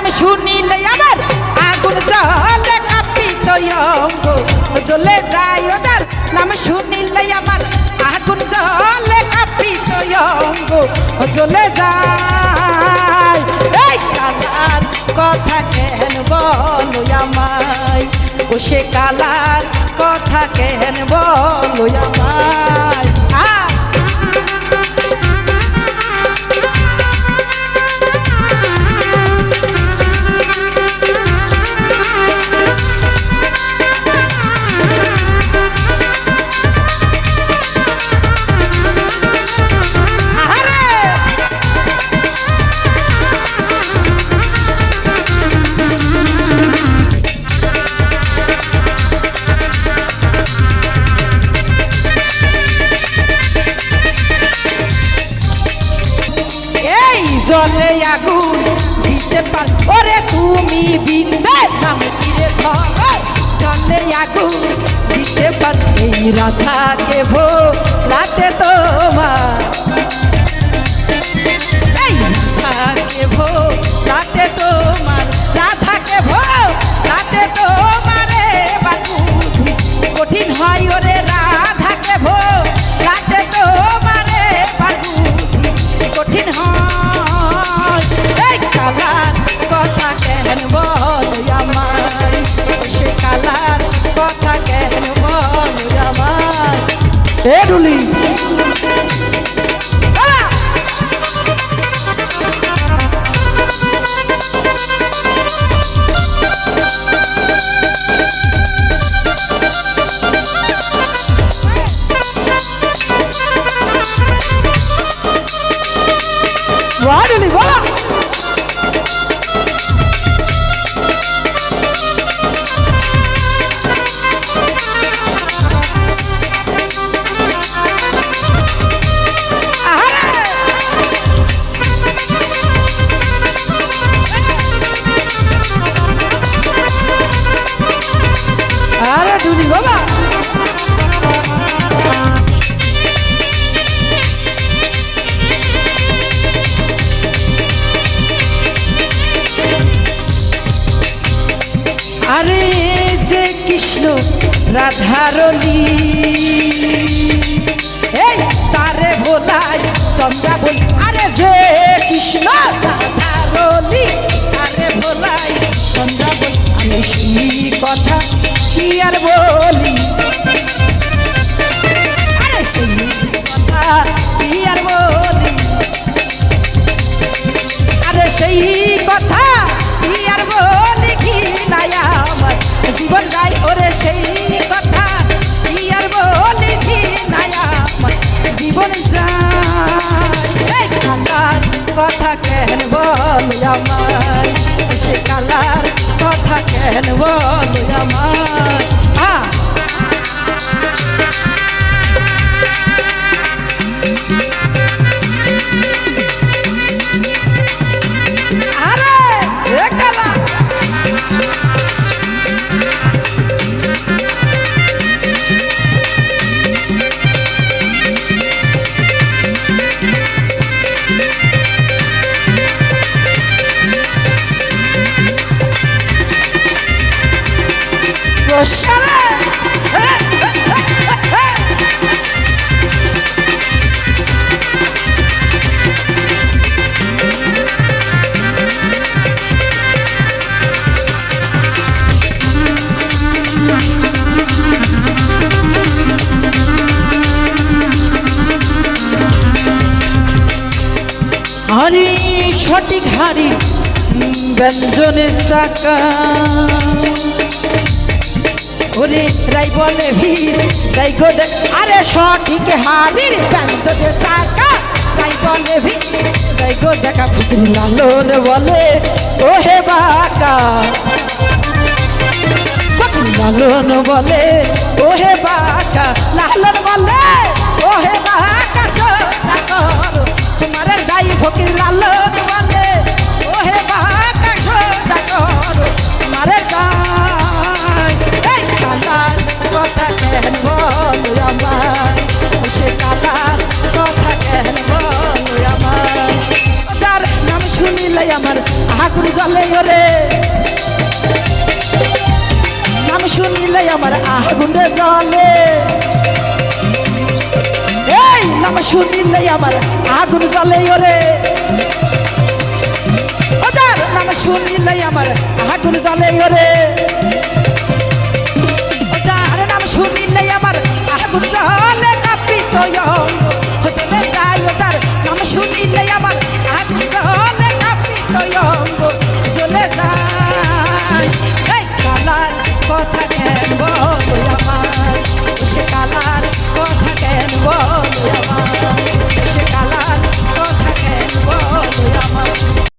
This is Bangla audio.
নাম শুনিলে আমার আগুন জ্বলে কাঁপিত অঙ্গ জ্বলে যায় ওদের নাম শুনিলে আমার আগুন জ্বলে কাঁপিত অঙ্গ জ্বলে যায় এই কালার কথা কেন বলো আমায় ও সে কালার কথা কেন বলো আমায় জলে আগুন দিতে পার ওরে তুমি বিন্দে নাম তীরে ধরো জলে আগুন দিতে পার এই রাধাকে ভোলাতে তোমার এই রাধাকে ভোলাতে তোমার রাধাকে ভোলাতে তোমারে বাবুজি কঠিন হয় ওরে রাধাকে ভোলাতে তোমারে বাবুজি কঠিন হয় কালার কথা কেন বলো আমায় সে কালার কথা কেন বলো আমায় এ ডুলি ডুলি বলা আরে ডুলি বাবা আরে যে কৃষ্ণ রাধারলি এই তারে ভোলাই চন্দ্রা বলি আরে যে কৃষ্ণ রাধারলি তারে ভোলাই চন্দ্রা বলি আমি সেই কথা কি আর বলি আরে সেই কথা কি আর বলি আরে সেই কথা কি আর বলি কি নাই আমার জীবন নাই ওরে সেই কথা কি আর বলি কি নাই আমার জীবন যায় কালার কথা কেন বলো আমায় সে কালার কথা কেন বলো আমায় হারি সঠিক হারি ব্যঞ্জনের সাকা ওরে রাই বলে ভিড় রাই গো আরে সঠিক হারির ব্যঞ্জনের সাকা রাই বলে ভিড় রাই গো দেখা ফিকির লালন বলে ও হে বাকা লালন বলে ও হে বাকা লালন বলে ও হে বাকা সোনা করো তোমার দাই ফকির লালন বলে ও হে বাকা সোনা করো তোমার দাই এই কালার কথা কেন বলো আমায় সে কালার কথা কেন বলো আমায় যার নাম শুনিলে আমার আগুন জ্বলে ওরে নাম শুনিলে আমার আগুন জ্বলে এই নাম শুনিলে আমার আগুন জ্বলে ওরে ও যার নাম শুনিলে আমার আগুন জ্বলে ওরে